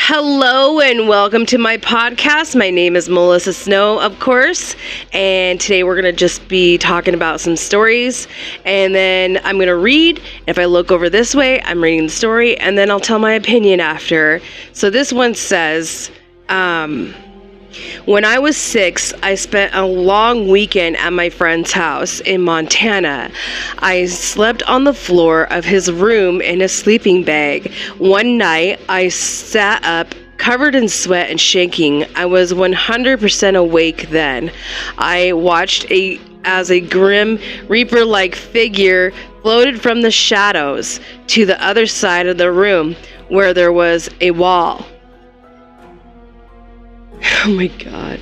Hello and welcome to my podcast. My name is Melissa Snow, of course, and today we're going to just be talking about some stories, and then I'm going to read. If I look over this way, I'm reading the story, and then I'll tell my opinion after. So this one says, when I was 6, I spent a long weekend at my friend's house in Montana. I slept on the floor of his room in a sleeping bag. One night, I sat up, covered in sweat and shaking. I was 100% awake then. I watched as a grim Reaper-like figure floated from the shadows to the other side of the room where there was a wall. Oh my God.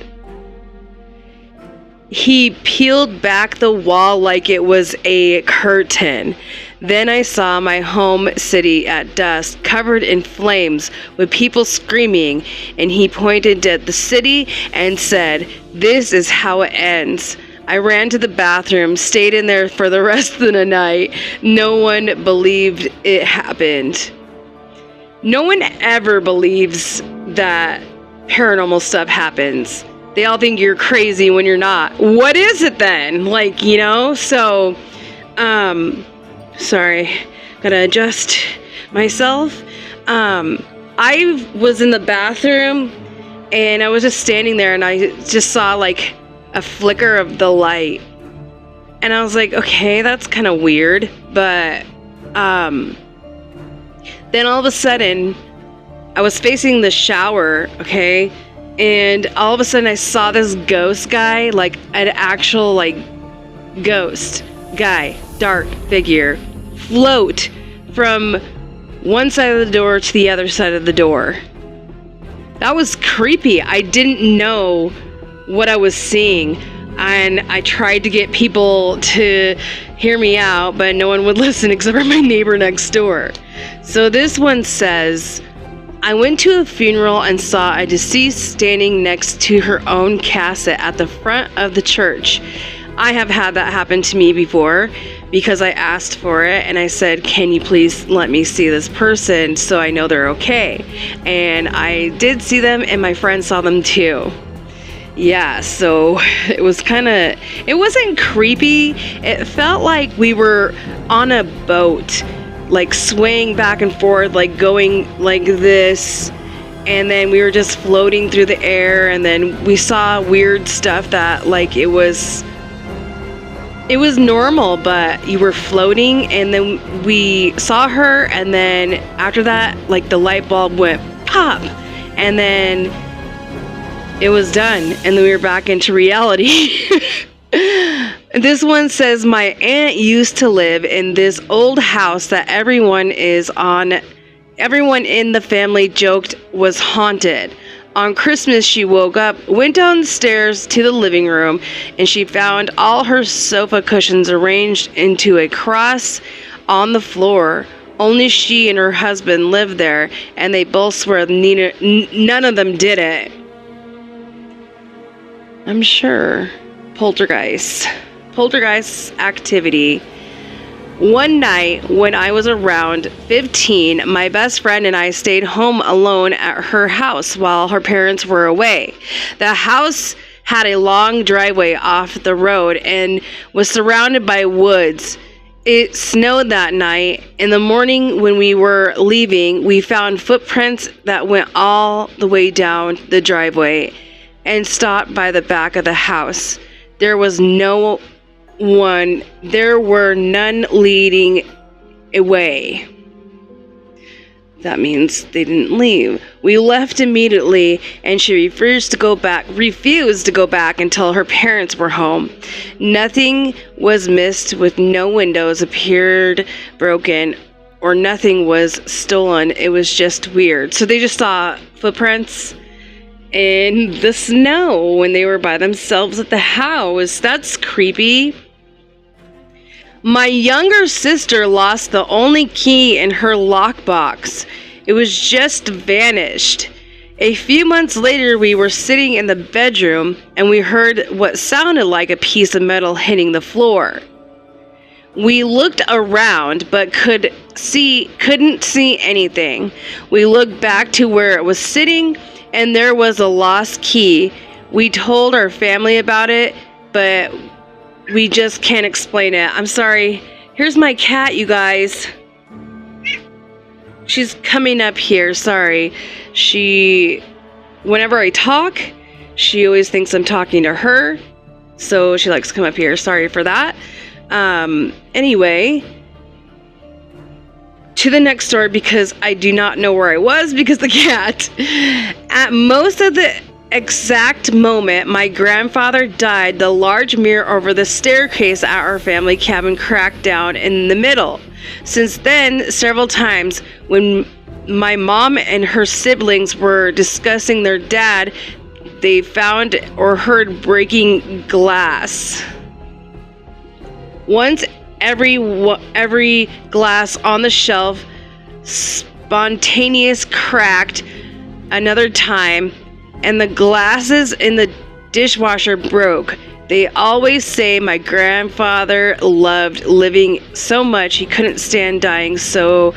He peeled back the wall like it was a curtain. Then I saw my home city at dusk, covered in flames, with people screaming, and he pointed at the city and said, "This is how it ends." I ran to the bathroom, stayed in there for the rest of the night. No one believed it happened. No one ever believes that paranormal stuff happens. They all think you're crazy when you're not. What is it then? So, sorry, gotta adjust myself. I was in the bathroom and I was just standing there and I just saw like a flicker of the light. And I was like, okay, that's kind of weird. But, then all of a sudden, I was facing the shower, okay? And all of a sudden I saw this ghost guy, like an actual ghost guy, dark figure, float from one side of the door to the other side of the door. That was creepy. I didn't know what I was seeing. And I tried to get people to hear me out, but no one would listen except for my neighbor next door. So this one says, I went to a funeral and saw a deceased standing next to her own casket at the front of the church. I have had that happen to me before because I asked for it and I said, can you please let me see this person so I know they're okay? And I did see them and my friend saw them too. Yeah, so it wasn't creepy. It felt like we were on a boat, like swaying back and forth, like going like this, and then we were just floating through the air, and then we saw weird stuff that like it was normal, but you were floating, and then we saw her, and then after that, like the light bulb went pop, and then it was done, and then we were back into reality. This one says, my aunt used to live in this old house that everyone in the family joked was haunted. On Christmas, she woke up, went downstairs to the living room, and she found all her sofa cushions arranged into a cross on the floor. Only she and her husband lived there, and they both swear none of them did it. I'm sure. Poltergeist activity. One night when I was around 15, my best friend and I stayed home alone at her house while her parents were away. The house had a long driveway off the road and was surrounded by woods. It snowed that night. In the morning when we were leaving, we found footprints that went all the way down the driveway and stopped by the back of the house. There were none leading away. That means they didn't leave. We left immediately, and she refused to go back until her parents were home. Nothing was missed, with no windows appeared broken, or nothing was stolen. It was just weird. So they just saw footprints in the snow when they were by themselves at the house. That's creepy. My younger sister lost the only key in her lockbox. It was just vanished. A few months later, we were sitting in the bedroom and we heard what sounded like a piece of metal hitting the floor. We looked around but couldn't see anything. We looked back to where it was sitting, and there was a lost key. We told our family about it, but we just can't explain it. I'm sorry. Here's my cat, you guys. She's coming up here. Sorry. Whenever I talk, she always thinks I'm talking to her. So she likes to come up here. Sorry for that. Anyway, to the next story, because I do not know where I was because the cat. At most of the exact moment my grandfather died, the large mirror over the staircase at our family cabin cracked down in the middle. Since then, several times when my mom and her siblings were discussing their dad, they found or heard breaking glass. Once every glass on the shelf spontaneous cracked another time, and the glasses in the dishwasher broke. They always say my grandfather loved living so much he couldn't stand dying, so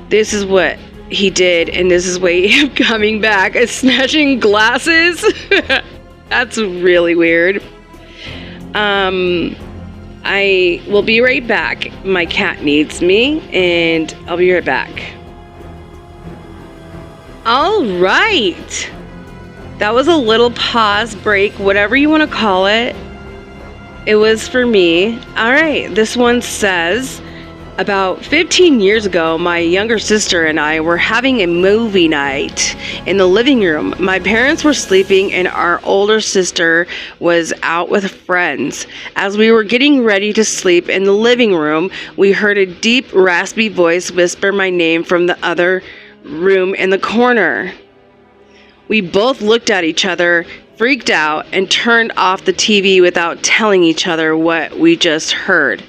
this is what he did, and this is why he kept coming back and snatching glasses. That's really weird. I will be right back. My cat needs me, and I'll be right back. All right. That was a little pause, break, whatever you want to call it. It was for me. All right. This one says, about 15 years ago, my younger sister and I were having a movie night in the living room. My parents were sleeping and our older sister was out with friends. As we were getting ready to sleep in the living room, we heard a deep, raspy voice whisper my name from the other room in the corner. We both looked at each other, freaked out, and turned off the TV without telling each other what we just heard.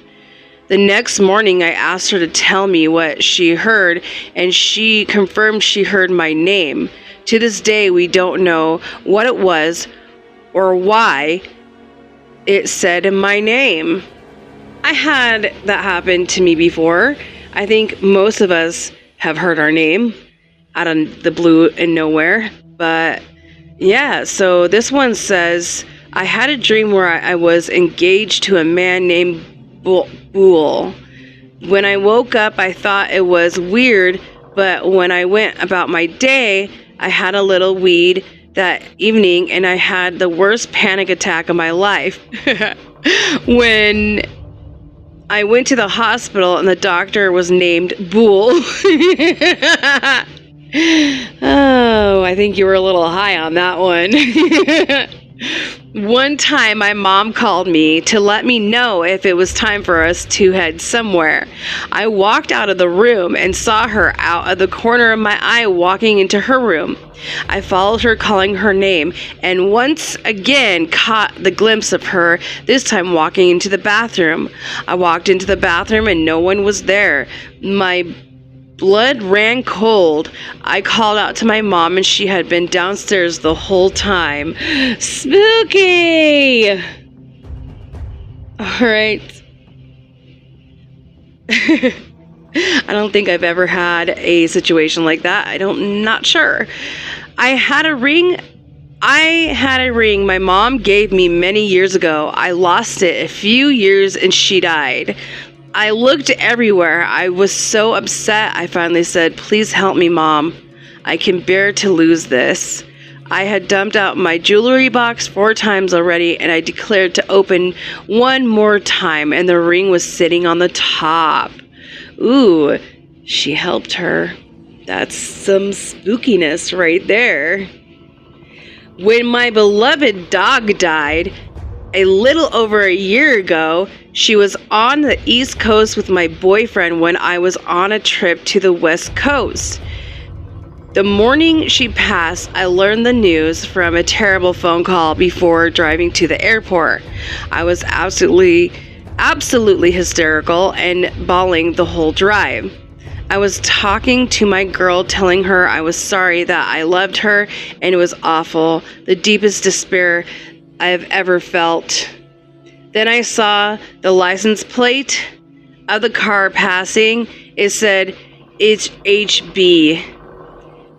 The next morning, I asked her to tell me what she heard, and she confirmed she heard my name. To this day, we don't know what it was or why it said my name. I had that happen to me before. I think most of us have heard our name out of the blue and nowhere. But yeah, so this one says, I had a dream where I was engaged to a man named Boole. When I woke up, I thought it was weird, but when I went about my day, I had a little weed that evening, and I had the worst panic attack of my life. When I went to the hospital, and the doctor was named Boole. Oh, I think you were a little high on that one. One time, my mom called me to let me know if it was time for us to head somewhere. I walked out of the room and saw her out of the corner of my eye walking into her room. I followed her, calling her name, and once again caught the glimpse of her, this time walking into the bathroom. I walked into the bathroom and no one was there. My blood ran cold. I called out to my mom and she had been downstairs the whole time. Spooky! Alright. I don't think I've ever had a situation like that. Not sure. I had a ring my mom gave me many years ago. I lost it a few years and she died. I looked everywhere. I was so upset. I finally said, please help me, Mom. I can bear to lose this. I had dumped out my jewelry box 4 times already, and I declared to open one more time, and the ring was sitting on the top. Ooh, she helped her. That's some spookiness right there. When my beloved dog died, a little over a year ago, she was on the East Coast with my boyfriend when I was on a trip to the West Coast. The morning she passed, I learned the news from a terrible phone call before driving to the airport. I was absolutely hysterical and bawling the whole drive. I was talking to my girl, telling her I was sorry, that I loved her, and it was awful, the deepest despair I have ever felt. Then I saw the license plate of the car passing, it said, "It's HB."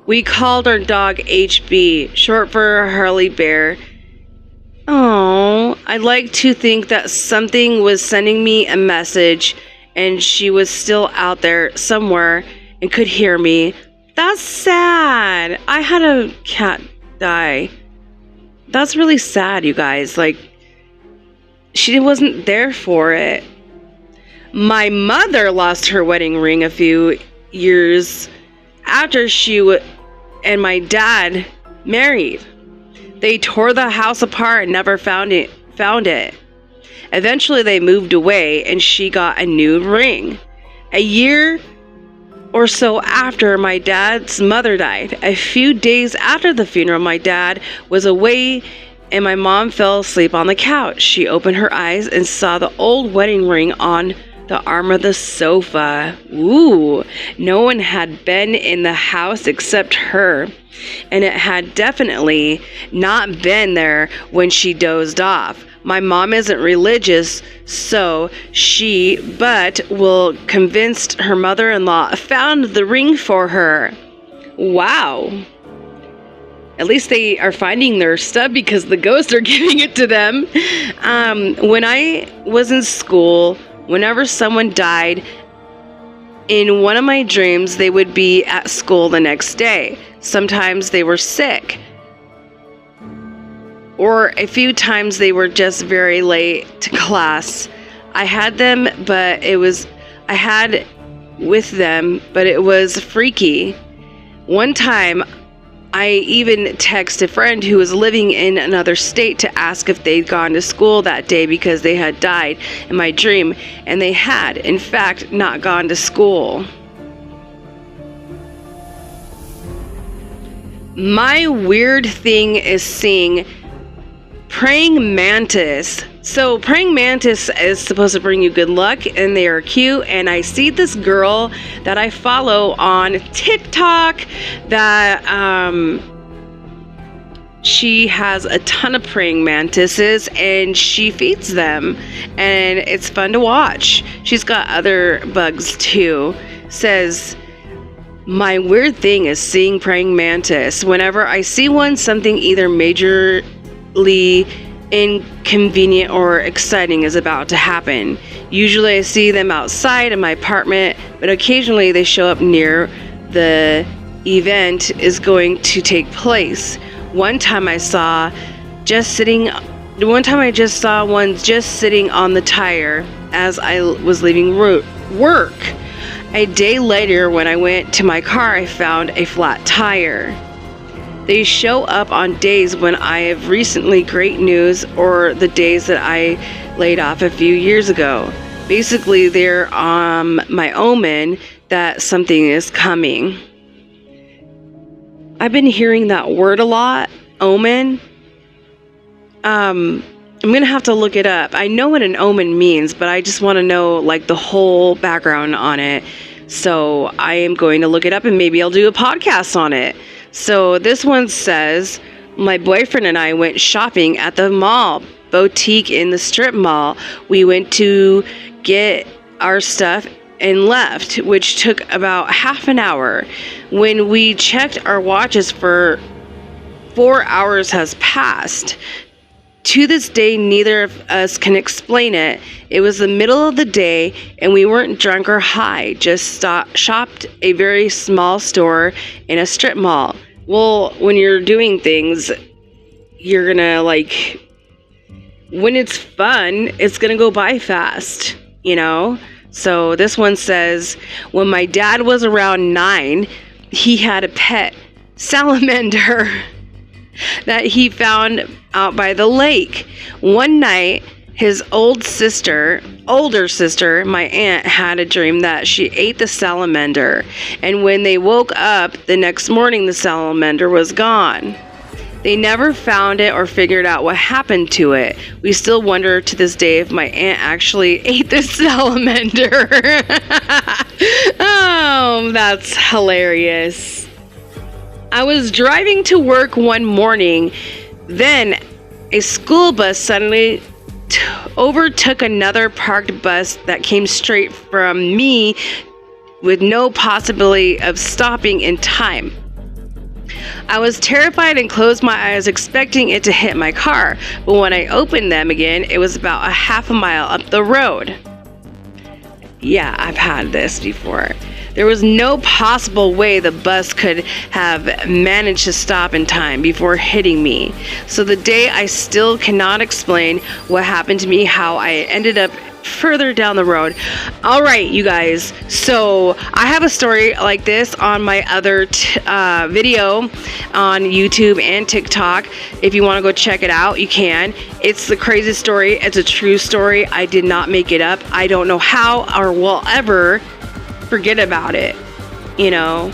We called our dog HB, short for Harley Bear. Oh, I'd like to think that something was sending me a message and she was still out there somewhere and could hear me. That's sad. I had a cat die. That's really sad, you guys. Like, she wasn't there for it. My mother lost her wedding ring a few years after she and my dad married. They tore the house apart and never found it. Eventually they moved away and she got a new ring. A year or so after my dad's mother died, a few days after the funeral, my dad was away and my mom fell asleep on the couch. She opened her eyes and saw the old wedding ring on the arm of the sofa. Ooh, no one had been in the house except her, and it had definitely not been there when she dozed off. My mom isn't religious, but will convinced her mother-in-law found the ring for her. Wow. At least they are finding their stuff because the ghosts are giving it to them. When I was in school, whenever someone died, in one of my dreams, they would be at school the next day. Sometimes they were sick. Or a few times they were just very late to class. I had with them, but it was freaky. One time, I even texted a friend who was living in another state to ask if they'd gone to school that day because they had died in my dream, and they had, in fact, not gone to school. My weird thing is seeing praying mantis. So praying mantis is supposed to bring you good luck, and they are cute. And I see this girl that I follow on TikTok that she has a ton of praying mantises and she feeds them, and it's fun to watch. She's got other bugs too. Says, my weird thing is seeing praying mantis. Whenever I see one, something either majorly inconvenient or exciting is about to happen. Usually I see them outside in my apartment, but occasionally they show up near the event is going to take place. One time I just saw one just sitting on the tire as I was leaving work. A day later, when I went to my car, I found a flat tire. They show up on days when I have recently great news or the days that I laid off a few years ago. Basically, they're my omen that something is coming. I've been hearing that word a lot, omen. I'm going to have to look it up. I know what an omen means, but I just want to know like the whole background on it. So I am going to look it up and maybe I'll do a podcast on it. So this one says, my boyfriend and I went shopping at the mall, boutique in the strip mall. We went to get our stuff and left, which took about half an hour. When we checked our watches, 4 hours has passed. To this day, neither of us can explain it. It was the middle of the day and we weren't drunk or high, just shopped a very small store in a strip mall. Well, when you're doing things, you're gonna when it's fun, it's gonna go by fast, you know? So this one says, when my dad was around 9, he had a pet salamander that he found out by the lake. One night, his older sister, my aunt, had a dream that she ate the salamander. And when they woke up the next morning, the salamander was gone. They never found it or figured out what happened to it. We still wonder to this day if my aunt actually ate the salamander. Oh, that's hilarious. I was driving to work one morning, then a school bus suddenly overtook another parked bus that came straight from me with no possibility of stopping in time. I was terrified and closed my eyes expecting it to hit my car, but when I opened them again, it was about a half a mile up the road. Yeah, I've had this before. There was no possible way the bus could have managed to stop in time before hitting me. So the day I still cannot explain what happened to me, how I ended up further down the road. All right, you guys. So I have a story like this on my other video on YouTube and TikTok. If you want to go check it out, you can. It's the craziest story. It's a true story. I did not make it up. I don't know how or will ever forget about it, you know.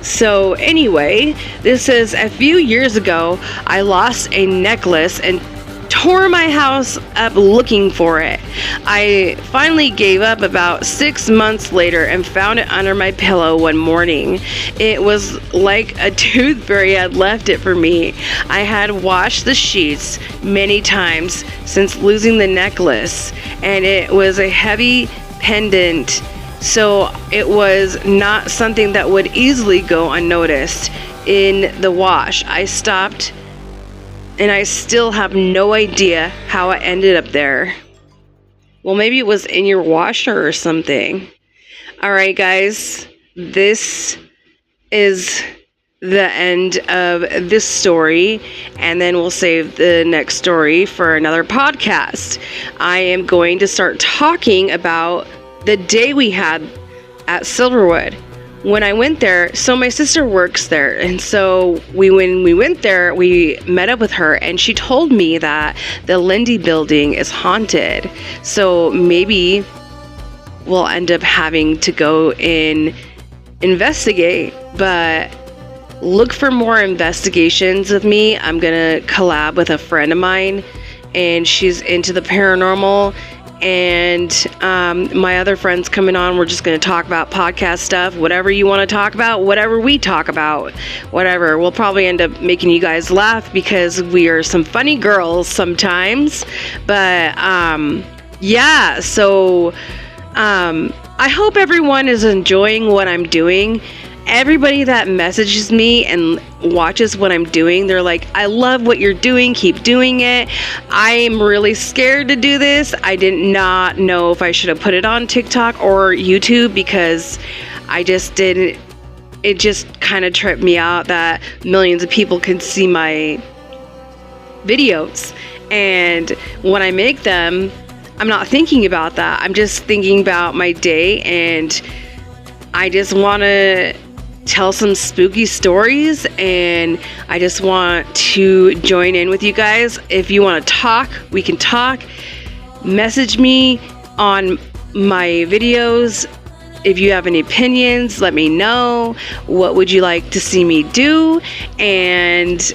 So anyway, this is a few years ago. I lost a necklace and tore my house up looking for it. I finally gave up about 6 months later and found it under my pillow one morning. It was like a tooth fairy had left it for me. I had washed the sheets many times since losing the necklace, and it was a heavy pendant, so it was not something that would easily go unnoticed in the wash. I stopped, and I still have no idea how I ended up there. Well, maybe it was in your washer or something. All right, guys, this is the end of this story, and then we'll save the next story for another podcast. I am going to start talking about the day we had at Silverwood. When I went there, so my sister works there, and so when we went there, we met up with her, and she told me that the Lindy building is haunted. So maybe we'll end up having to go and investigate, but look for more investigations of me. I'm gonna collab with a friend of mine, and she's into the paranormal. And my other friends coming on, we're just going to talk about podcast stuff, whatever you want to talk about, whatever we talk about, whatever. We'll probably end up making you guys laugh because we are some funny girls sometimes. But yeah, so I hope everyone is enjoying what I'm doing. Everybody that messages me and watches what I'm doing, they're like, I love what you're doing, keep doing it. I'm really scared to do this. I did not know if I should have put it on TikTok or YouTube because I just didn't, it just kind of tripped me out that millions of people can see my videos. And when I make them, I'm not thinking about that. I'm just thinking about my day, and I just want to tell some spooky stories, and I just want to join in with you guys. If you want to talk, we can talk. Message me on my videos. If you have any opinions, let me know. What would you like to see me do, and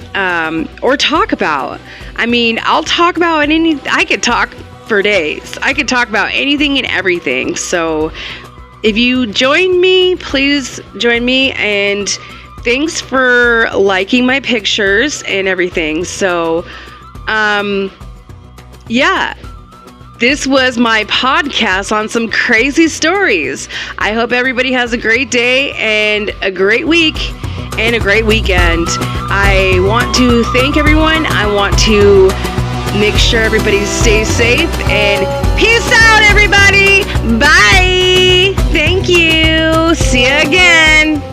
or talk about? I mean, I'll talk about any. I could talk for days. I could talk about anything and everything. So if you join me, please join me, and thanks for liking my pictures and everything. So, yeah, this was my podcast on some crazy stories. I hope everybody has a great day and a great week and a great weekend. I want to thank everyone. I want to make sure everybody stays safe, and peace out, everybody. Bye. Thank you. See you again.